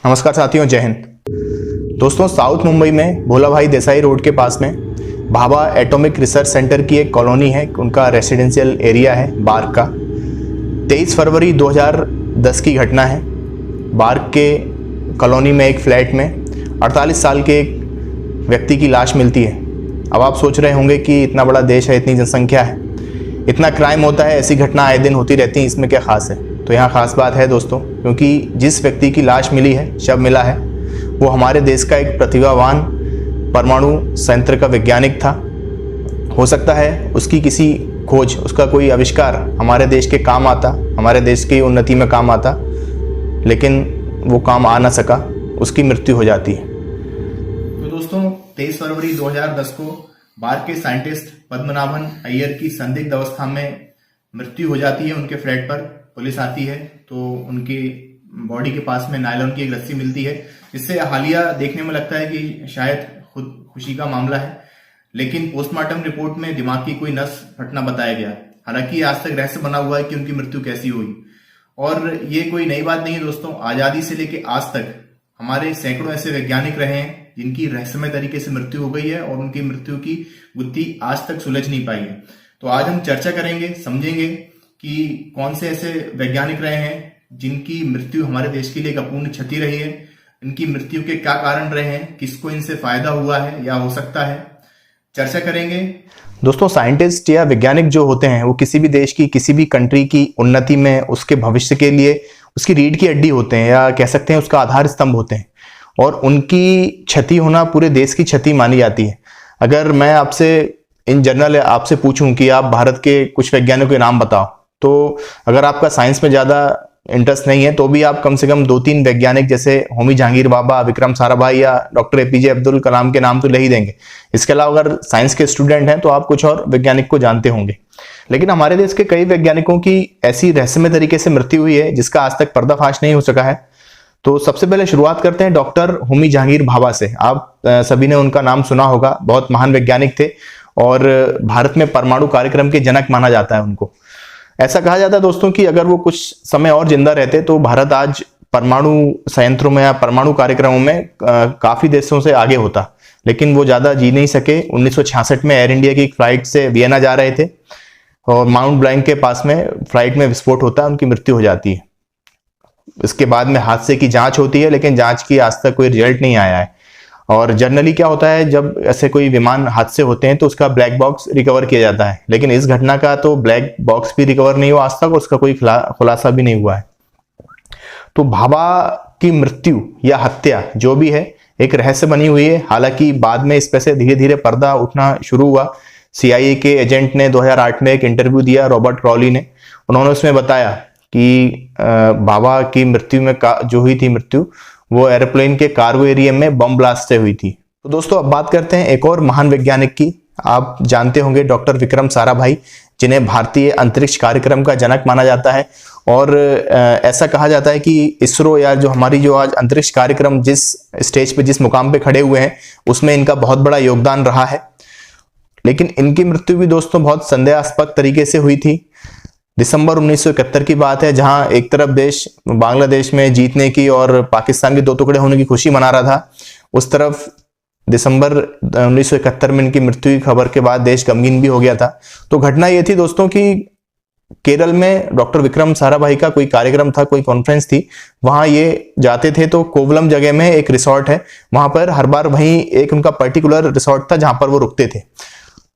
नमस्कार साथियों, जय हिंद। दोस्तों, साउथ मुंबई में भोला भाई देसाई रोड के पास में भाभा एटॉमिक रिसर्च सेंटर की एक कॉलोनी है। उनका रेसिडेंशियल एरिया है बार्क का। 23 फरवरी 2010 की घटना है। बार्क के कॉलोनी में एक फ्लैट में 48 साल के एक व्यक्ति की लाश मिलती है। अब आप सोच रहे होंगे कि इतना बड़ा देश है, इतनी जनसंख्या है, इतना क्राइम होता है, ऐसी घटना आए दिन होती रहती हैं, इसमें क्या खास है? तो यहाँ खास बात है दोस्तों, क्योंकि जिस व्यक्ति की लाश मिली है, शव मिला है, वो हमारे देश का एक प्रतिभावान परमाणु संयंत्र का वैज्ञानिक था। हो सकता है उसकी किसी खोज, उसका कोई आविष्कार हमारे देश के काम आता, हमारे देश की उन्नति में काम आता, लेकिन वो काम आ ना सका, उसकी मृत्यु हो जाती है। तो दोस्तों, 23 फरवरी 2010 को बार्क के साइंटिस्ट पद्मनाभन अय्यर की संदिग्ध अवस्था में मृत्यु हो जाती है। उनके फ्लैट पर पुलिस आती है तो उनकी बॉडी के पास में नायलॉन की एक रस्सी मिलती है, जिससे हालिया देखने में लगता है कि शायद खुद खुशी का मामला है, लेकिन पोस्टमार्टम रिपोर्ट में दिमाग की कोई नस फटना बताया गया। हालांकि आज तक रहस्य बना हुआ है कि उनकी मृत्यु कैसी हुई। और ये कोई नई बात नहीं है दोस्तों। आजादी से लेकर आज तक हमारे सैकड़ों ऐसे वैज्ञानिक रहे हैं जिनकी रहस्यमय तरीके से मृत्यु हो गई है और उनकी मृत्यु की गुत्थी आज तक सुलझ नहीं पाई है। तो आज हम चर्चा करेंगे, समझेंगे कि कौन से ऐसे वैज्ञानिक रहे हैं जिनकी मृत्यु हमारे देश के लिए एक अपूर्ण क्षति रही है, इनकी मृत्यु के क्या कारण रहे हैं, किसको इनसे फायदा हुआ है या हो सकता है, चर्चा करेंगे। दोस्तों, साइंटिस्ट या वैज्ञानिक जो होते हैं वो किसी भी देश की, किसी भी कंट्री की उन्नति में, उसके भविष्य के लिए उसकी रीढ़ की हड्डी होते हैं, या कह सकते हैं उसका आधार स्तंभ होते हैं, और उनकी क्षति होना पूरे देश की क्षति मानी जाती है। अगर मैं आपसे इन जनरल आपसे पूछूं कि आप भारत के कुछ वैज्ञानिकों के नाम बताओ, तो अगर आपका साइंस में ज्यादा इंटरेस्ट नहीं है तो भी आप कम से कम 2-3 वैज्ञानिक जैसे होमी जहांगीर भाभा, विक्रम साराभाई या डॉक्टर एपीजे अब्दुल कलाम के नाम तो ले ही देंगे। इसके अलावा अगर साइंस के स्टूडेंट हैं तो आप कुछ और वैज्ञानिक को जानते होंगे। लेकिन हमारे देश के कई वैज्ञानिकों की ऐसी रहस्यमय तरीके से मृत्यु हुई है जिसका आज तक पर्दाफाश नहीं हो सका है। तो सबसे पहले शुरुआत करते हैं डॉक्टर होमी जहांगीर भाभा से। आप सभी ने उनका नाम सुना होगा। बहुत महान वैज्ञानिक थे और भारत में परमाणु कार्यक्रम के जनक माना जाता है उनको। ऐसा कहा जाता है दोस्तों कि अगर वो कुछ समय और जिंदा रहते तो भारत आज परमाणु संयंत्रों में या परमाणु कार्यक्रमों में काफी देशों से आगे होता, लेकिन वो ज्यादा जी नहीं सके। 1966 में एयर इंडिया की एक फ्लाइट से वियना जा रहे थे और माउंट ब्लैंक के पास में फ्लाइट में विस्फोट होता है, उनकी मृत्यु हो जाती है। इसके बाद में हादसे की जांच होती है, लेकिन जांच की आज तक कोई रिजल्ट नहीं आया है। और जनरली क्या होता है, जब ऐसे कोई विमान हादसे होते हैं तो उसका ब्लैक बॉक्स रिकवर किया जाता है, लेकिन इस घटना का तो ब्लैक बॉक्स भी रिकवर नहीं हुआ आज तक और उसका कोई खुलासा भी नहीं हुआ है। तो भाभा की मृत्यु या हत्या जो भी है एक रहस्य बनी हुई है। हालांकि बाद में इस पे से धीरे धीरे पर्दा उठना शुरू हुआ। CIA के एजेंट ने 2008 में एक इंटरव्यू दिया, रॉबर्ट क्रॉली ने। उन्होंने उसमें बताया कि भाभा की मृत्यु में जो हुई थी मृत्यु, वो एरोप्लेन के कार्गो एरिया में बम ब्लास्ट से हुई थी। तो दोस्तों, अब बात करते हैं एक और महान वैज्ञानिक की। आप जानते होंगे डॉक्टर विक्रम साराभाई, जिन्हें भारतीय अंतरिक्ष कार्यक्रम का जनक माना जाता है। और ऐसा कहा जाता है कि इसरो या जो हमारी जो आज अंतरिक्ष कार्यक्रम जिस स्टेज पे, जिस मुकाम पे खड़े हुए हैं, उसमें इनका बहुत बड़ा योगदान रहा है। लेकिन इनकी मृत्यु भी दोस्तों बहुत संदेहास्पद तरीके से हुई थी। दिसंबर 1971 की बात है, जहां एक तरफ देश बांग्लादेश में जीतने की और पाकिस्तान के 2 टुकड़े होने की खुशी मना रहा था, उस तरफ दिसंबर 1971 में इनकी मृत्यु की खबर के बाद देश गमगीन भी हो गया था। तो घटना ये थी दोस्तों कि केरल में डॉक्टर विक्रम साराभाई का कोई कार्यक्रम था, कोई कॉन्फ्रेंस थी, वहां ये जाते थे। तो कोवलम जगह में एक रिसोर्ट है, वहां पर हर बार वहीं एक उनका पर्टिकुलर रिसोर्ट था जहां पर वो रुकते थे।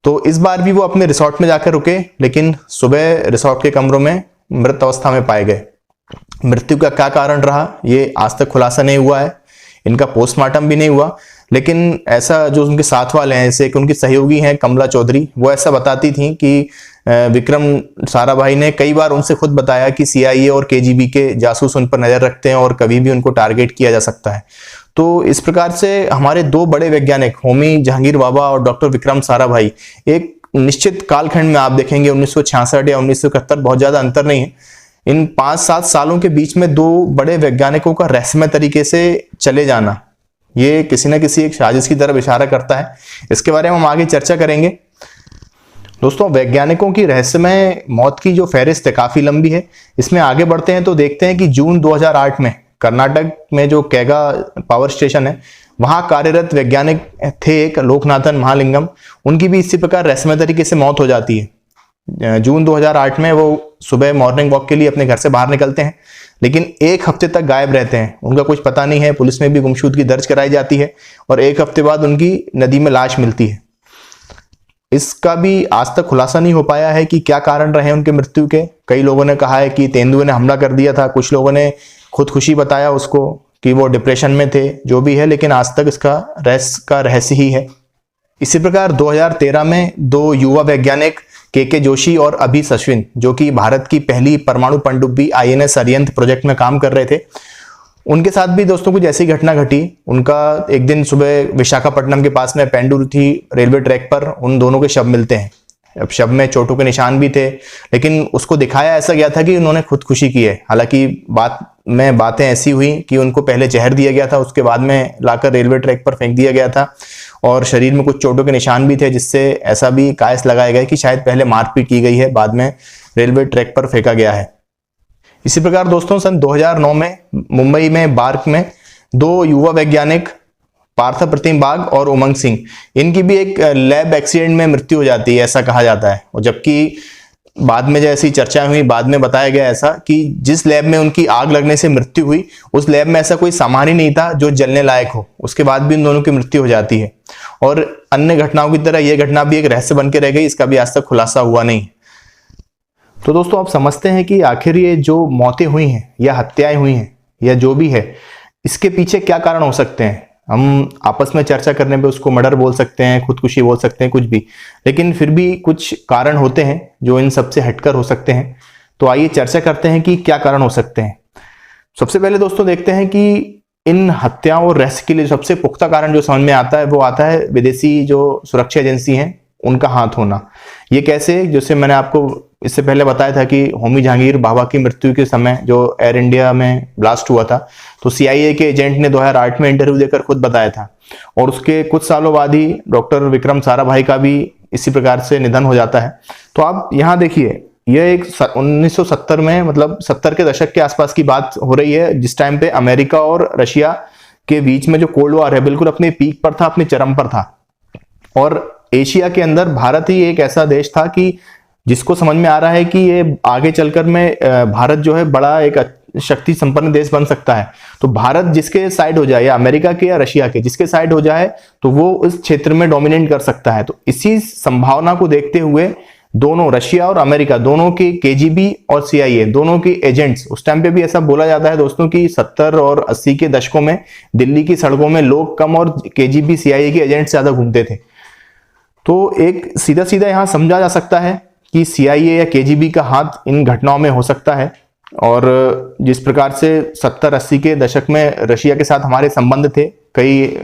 तो इस बार भी वो अपने रिसोर्ट में जाकर रुके, लेकिन सुबह रिसोर्ट के कमरों में मृत अवस्था में पाए गए। मृत्यु का क्या कारण रहा ये आज तक खुलासा नहीं हुआ है, इनका पोस्टमार्टम भी नहीं हुआ। लेकिन ऐसा जो उनके साथ वाले हैं, जैसे कि उनकी सहयोगी हैं कमला चौधरी, वो ऐसा बताती थी कि विक्रम साराभाई ने कई बार उनसे खुद बताया कि CIA और KGB के जासूस उन पर नजर रखते हैं और कभी भी उनको टारगेट किया जा सकता है। तो इस प्रकार से हमारे 2 बड़े वैज्ञानिक होमी जहांगीर भाभा और डॉक्टर विक्रम साराभाई एक निश्चित कालखंड में, आप देखेंगे 1966 या 1971, बहुत ज्यादा अंतर नहीं है। इन 5-7 सालों के बीच में 2 बड़े वैज्ञानिकों का रहस्यमय तरीके से चले जाना, ये किसी न किसी एक साजिश की तरफ इशारा करता है। इसके बारे में हम आगे चर्चा करेंगे। दोस्तों, वैज्ञानिकों की रहस्यमय मौत की जो फहरिस्त है काफी लंबी है। इसमें आगे बढ़ते हैं तो देखते हैं कि जून 2008 में कर्नाटक में जो कैगा पावर स्टेशन है वहां कार्यरत वैज्ञानिक थे एक लोकनाथन महालिंगम, उनकी भी इसी प्रकार रहस्यमय तरीके से मौत हो जाती है। जून 2008 में वो सुबह मॉर्निंग वॉक के लिए अपने घर से बाहर निकलते हैं, लेकिन एक हफ्ते तक गायब रहते हैं, उनका कुछ पता नहीं है। पुलिस में भी गुमशुदगी दर्ज कराई जाती है और एक हफ्ते बाद उनकी नदी में लाश मिलती है। इसका भी आज तक खुलासा नहीं हो पाया है कि क्या कारण रहे उनके मृत्यु के। कई लोगों ने कहा है कि तेंदुए ने हमला कर दिया था, कुछ लोगों ने खुदकुशी बताया उसको कि वो डिप्रेशन में थे, जो भी है, लेकिन आज तक इसका रहस्य ही है। इसी प्रकार 2013 में दो युवा वैज्ञानिक के जोशी और अभी अश्विन, जो कि भारत की पहली परमाणु पनडुब्बी INS अरिहंत प्रोजेक्ट में काम कर रहे थे, उनके साथ भी दोस्तों कुछ ऐसी घटना घटी। उनका एक दिन सुबह विशाखापट्टनम के पास में पेंडुरुथी रेलवे ट्रैक पर उन दोनों के शव मिलते हैं। अब शव में चोटों के निशान भी थे, लेकिन उसको दिखाया ऐसा गया था कि उन्होंने खुदकुशी की है। हालांकि बातें ऐसी हुई कि उनको पहले जहर दिया गया था, उसके बाद में लाकर रेलवे ट्रैक पर फेंक दिया गया था और शरीर में कुछ चोटों के निशान भी थे, जिससे ऐसा भी कायस लगाया गया कि शायद पहले मारपीट की गई है, बाद में रेलवे ट्रैक पर फेंका गया है। इसी प्रकार दोस्तों सन 2009 में मुंबई में बार्क में दो युवा वैज्ञानिक पार्थ प्रतिम बाग और उमंग सिंह, इनकी भी एक लैब एक्सीडेंट में मृत्यु हो जाती है, ऐसा कहा जाता है। और जबकि बाद में जैसी चर्चा हुई, बाद में बताया गया ऐसा कि जिस लैब में उनकी आग लगने से मृत्यु हुई, उस लैब में ऐसा कोई सामान ही नहीं था जो जलने लायक हो। उसके बाद भी उन दोनों की मृत्यु हो जाती है। और अन्य घटनाओं की तरह यह घटना भी एक रहस्य बन के रह गई, इसका भी आज तक खुलासा हुआ नहीं। तो दोस्तों आप समझते हैं कि आखिर ये जो मौतें हुई हैं या हत्याएं हुई हैं या जो भी है, इसके पीछे क्या कारण हो सकते हैं। हम आपस में चर्चा करने पे उसको मर्डर बोल सकते हैं, खुदकुशी बोल सकते हैं, कुछ भी, लेकिन फिर भी कुछ कारण होते हैं जो इन सबसे हटकर हो सकते हैं। तो आइए चर्चा करते हैं कि क्या कारण हो सकते हैं। सबसे पहले दोस्तों देखते हैं कि इन हत्याओं और रहस्य के लिए सबसे पुख्ता कारण जो समझ में आता है वो आता है विदेशी जो सुरक्षा एजेंसी हैं उनका हाथ होना। ये कैसे, जैसे मैंने आपको इससे पहले बताया था कि होमी जहांगीर भाभा की मृत्यु के समय जो एयर इंडिया में ब्लास्ट हुआ था, तो CIA के एजेंट ने 2008 में इंटरव्यू देकर खुद बताया था। और उसके कुछ सालों बाद ही डॉक्टर विक्रम साराभाई का भी इसी प्रकार से निधन हो जाता है। तो आप यहाँ देखिए, यह एक 1970 में, मतलब 70 के दशक के आसपास की बात हो रही है, जिस टाइम पे अमेरिका और रशिया के बीच में जो कोल्ड वॉर है बिल्कुल अपने पीक पर था, अपने चरम पर था। और एशिया के अंदर भारत ही एक ऐसा देश था कि जिसको समझ में आ रहा है कि ये आगे चलकर में भारत जो है बड़ा एक शक्ति संपन्न देश बन सकता है। तो भारत जिसके साइड हो जाए, या अमेरिका के या रशिया के, जिसके साइड हो जाए, तो वो इस क्षेत्र में डोमिनेट कर सकता है। तो इसी संभावना को देखते हुए दोनों, रशिया और अमेरिका, दोनों के KGB और CIA, दोनों के एजेंट्स, उस टाइम पे भी ऐसा बोला जाता है दोस्तों कि 70 और 80 के दशकों में दिल्ली की सड़कों में लोग कम और KGB CIA के एजेंट्स ज्यादा घूमते थे। तो एक सीधा सीधा यहां समझा जा सकता है कि CIA या KGB का हाथ इन घटनाओं में हो सकता है। और जिस प्रकार से 70-80 के दशक में रशिया के साथ हमारे संबंध थे, कई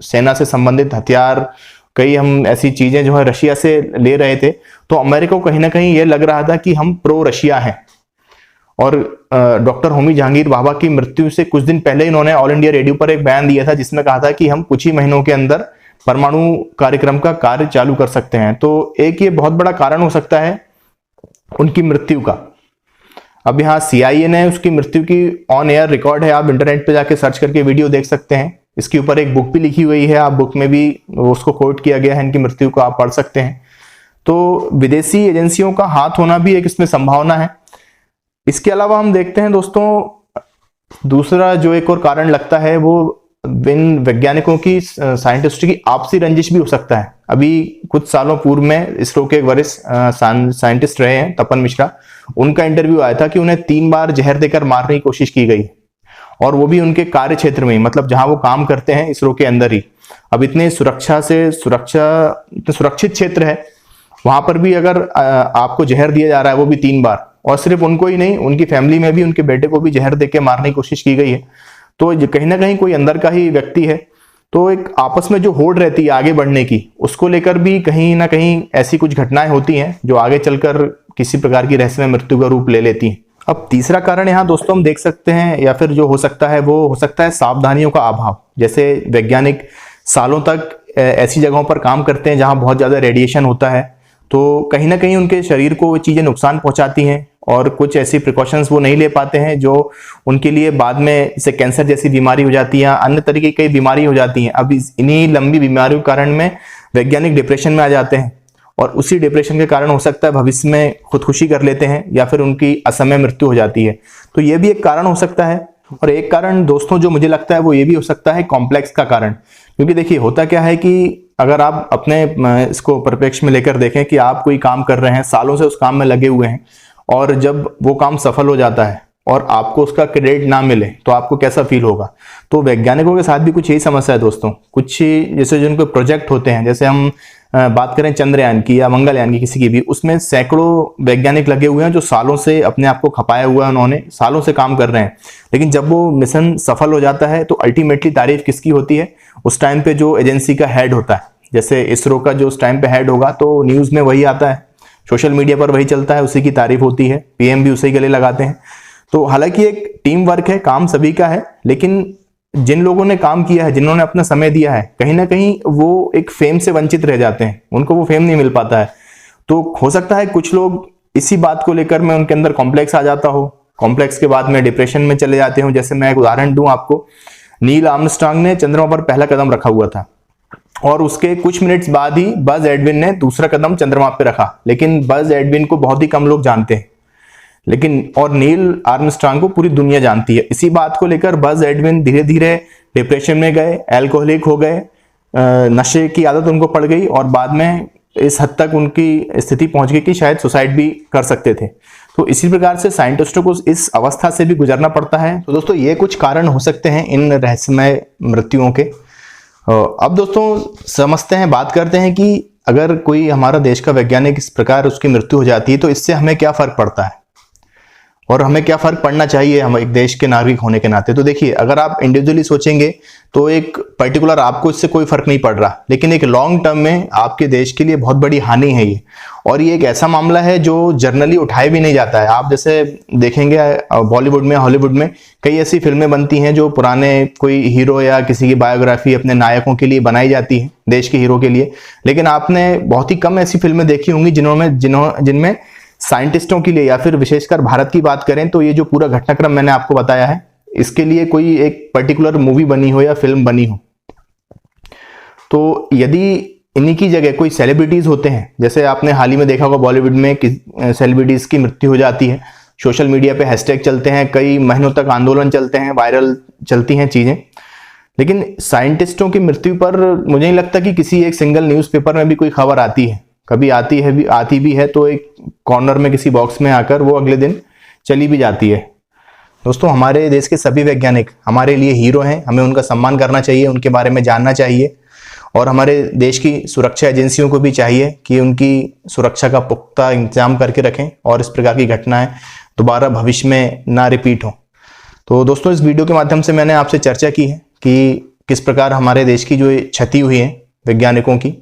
सेना से संबंधित हथियार, कई हम ऐसी चीजें जो है रशिया से ले रहे थे, तो अमेरिका को कहीं ना कहीं ये लग रहा था कि हम प्रो रशिया हैं। और डॉक्टर होमी जहांगीर भाभा की मृत्यु से कुछ दिन पहले इन्होंने ऑल इंडिया रेडियो पर एक बयान दिया था, जिसमें कहा था कि हम कुछ ही महीनों के अंदर परमाणु कार्यक्रम का कार्य चालू कर सकते हैं। तो एक ये बहुत बड़ा कारण हो सकता है उनकी मृत्यु का। अब यहाँ CIA ने उसकी मृत्यु की ऑन एयर रिकॉर्ड है, आप इंटरनेट पे जाके सर्च करके वीडियो देख सकते हैं। इसके ऊपर एक बुक भी लिखी हुई है, आप बुक में भी उसको कोट किया गया है, इनकी मृत्यु को आप पढ़ सकते हैं। तो विदेशी एजेंसियों का हाथ होना भी एक इसमें संभावना है। इसके अलावा हम देखते हैं दोस्तों, दूसरा जो एक और कारण लगता है वो इन वैज्ञानिकों की, साइंटिस्टों की आपसी रंजिश भी हो सकता है। अभी कुछ सालों पूर्व में इसरो के एक वरिष्ठ साइंटिस्ट रहे हैं तपन मिश्रा, उनका इंटरव्यू आया था कि उन्हें 3 बार जहर देकर मारने की कोशिश की गई, और वो भी उनके कार्य क्षेत्र में, मतलब जहां वो काम करते हैं इसरो के अंदर ही। अब इतने सुरक्षित क्षेत्र है, वहां पर भी अगर आपको जहर दिया जा रहा है, वो भी 3 बार, और सिर्फ उनको ही नहीं, उनकी फैमिली में भी उनके बेटे को भी जहर देके मारने की कोशिश की गई है। तो कहीं ना कहीं कोई अंदर का ही व्यक्ति है। तो एक आपस में जो होड़ रहती है आगे बढ़ने की, उसको लेकर भी कहीं ना कहीं ऐसी कुछ घटनाएं होती हैं जो आगे चलकर किसी प्रकार की रहस्यमय मृत्यु का रूप ले लेती हैं। अब तीसरा कारण यहाँ दोस्तों हम देख सकते हैं, या फिर जो हो सकता है वो हो सकता है सावधानियों का अभाव। जैसे वैज्ञानिक सालों तक ऐसी जगहों पर काम करते हैं जहां बहुत ज्यादा रेडिएशन होता है, तो कहीं ना कहीं उनके शरीर को वो चीज़ें नुकसान पहुंचाती हैं और कुछ ऐसी प्रिकॉशंस वो नहीं ले पाते हैं जो उनके लिए बाद में जैसे कैंसर जैसी बीमारी हो जाती है, अन्य तरीके की कई बीमारी हो जाती हैं। अब इन्हीं लंबी बीमारियों के कारण में वैज्ञानिक डिप्रेशन में आ जाते हैं और उसी डिप्रेशन के कारण हो सकता है भविष्य में खुदकुशी कर लेते हैं या फिर उनकी असमय मृत्यु हो जाती है। तो ये भी एक कारण हो सकता है। और एक कारण दोस्तों जो मुझे लगता है वो ये भी हो सकता है कॉम्प्लेक्स का कारण, क्योंकि देखिए होता क्या है कि अगर आप अपने इसको परिप्रेक्ष्य में लेकर देखें कि आप कोई काम कर रहे हैं, सालों से उस काम में लगे हुए हैं और जब वो काम सफल हो जाता है और आपको उसका क्रेडिट ना मिले तो आपको कैसा फील होगा। तो वैज्ञानिकों के साथ भी कुछ यही समस्या है दोस्तों। कुछ जैसे जिनको प्रोजेक्ट होते हैं, जैसे हम बात करें चंद्रयान की या मंगलयान की किसी की भी, उसमें सैकड़ों वैज्ञानिक लगे हुए हैं जो सालों से अपने आप को खपाया हुआ है, उन्होंने सालों से काम कर रहे हैं। लेकिन जब वो मिशन सफल हो जाता है तो अल्टीमेटली तारीफ किसकी होती है? उस टाइम पे जो एजेंसी का हेड होता है, जैसे इसरो का जो उस टाइम पे हेड होगा तो न्यूज में वही आता है, सोशल मीडिया पर वही चलता है, उसी की तारीफ होती है, पीएम भी उसी के लिए लगाते हैं। तो हालांकि एक टीम वर्क है, काम सभी का है, लेकिन जिन लोगों ने काम किया है, जिन्होंने अपना समय दिया है, कहीं ना कहीं वो एक फेम से वंचित रह जाते हैं, उनको वो फेम नहीं मिल पाता है। तो हो सकता है कुछ लोग इसी बात को लेकर में उनके अंदर कॉम्प्लेक्स आ जाता हो, कॉम्प्लेक्स के बाद में डिप्रेशन में चले जाते हो। जैसे मैं एक उदाहरण दूं आपको, नील आर्मस्ट्रांग ने चंद्रमा पर पहला कदम रखा हुआ था और उसके कुछ मिनट्स बाद ही बज एडविन ने दूसरा कदम चंद्रमा पे रखा, लेकिन बज एडविन को बहुत ही कम लोग जानते हैं, लेकिन और नील आर्मस्ट्रांग को पूरी दुनिया जानती है। इसी बात को लेकर बज एडविन धीरे धीरे डिप्रेशन में गए, एल्कोहलिक हो गए, नशे की आदत उनको पड़ गई और बाद में इस हद तक उनकी स्थिति पहुंच गई कि शायद सुसाइड भी कर सकते थे। तो इसी प्रकार से साइंटिस्टों को इस अवस्था से भी गुजरना पड़ता है। तो दोस्तों ये कुछ कारण हो सकते हैं इन रहस्यमय मृत्युओं के। अब दोस्तों समझते हैं, बात करते हैं कि अगर कोई हमारा देश का वैज्ञानिक इस प्रकार उसकी मृत्यु हो जाती है तो इससे हमें क्या फर्क पड़ता है और हमें क्या फर्क पड़ना चाहिए हम एक देश के नागरिक होने के नाते। तो देखिए, अगर आप इंडिविजुअली सोचेंगे तो एक पर्टिकुलर आपको इससे कोई फर्क नहीं पड़ रहा, लेकिन एक लॉन्ग टर्म में आपके देश के लिए बहुत बड़ी हानि है ये। और ये एक ऐसा मामला है जो जर्नली उठाया भी नहीं जाता है। आप जैसे देखेंगे बॉलीवुड में, हॉलीवुड में कई ऐसी फिल्में बनती हैं जो पुराने कोई हीरो या किसी की बायोग्राफी अपने नायकों के लिए बनाई जाती है, देश के हीरो के लिए, लेकिन आपने बहुत ही कम ऐसी फिल्में देखी होंगी जिनमें साइंटिस्टों के लिए या फिर विशेषकर भारत की बात करें तो ये जो पूरा घटनाक्रम मैंने आपको बताया है इसके लिए कोई एक पर्टिकुलर मूवी बनी हो या फिल्म बनी हो। तो यदि इन्हीं की जगह कोई सेलिब्रिटीज होते हैं, जैसे आपने हाल ही में देखा होगा बॉलीवुड में सेलिब्रिटीज की मृत्यु हो जाती है, सोशल मीडिया पे हैशटैग चलते हैं, कई महीनों तक आंदोलन चलते हैं, वायरल चलती हैं चीजें, लेकिन साइंटिस्टों की मृत्यु पर मुझे नहीं लगता कि किसी एक सिंगल न्यूज़पेपर में भी कोई खबर आती है। कभी आती भी है तो एक कॉर्नर में किसी बॉक्स में आकर वो अगले दिन चली भी जाती है। दोस्तों हमारे देश के सभी वैज्ञानिक हमारे लिए हीरो हैं, हमें उनका सम्मान करना चाहिए, उनके बारे में जानना चाहिए और हमारे देश की सुरक्षा एजेंसियों को भी चाहिए कि उनकी सुरक्षा का पुख्ता इंतजाम करके रखें और इस प्रकार की घटनाएं दोबारा भविष्य में ना रिपीट हो। तो दोस्तों इस वीडियो के माध्यम से मैंने आपसे चर्चा की है कि किस प्रकार हमारे देश की जो क्षति हुई है वैज्ञानिकों की,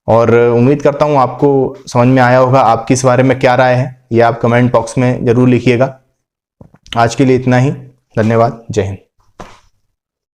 और उम्मीद करता हूँ आपको समझ में आया होगा। आपकी इस बारे में क्या राय है ये आप कमेंट बॉक्स में जरूर लिखिएगा। आज के लिए इतना ही, धन्यवाद, जय हिंद।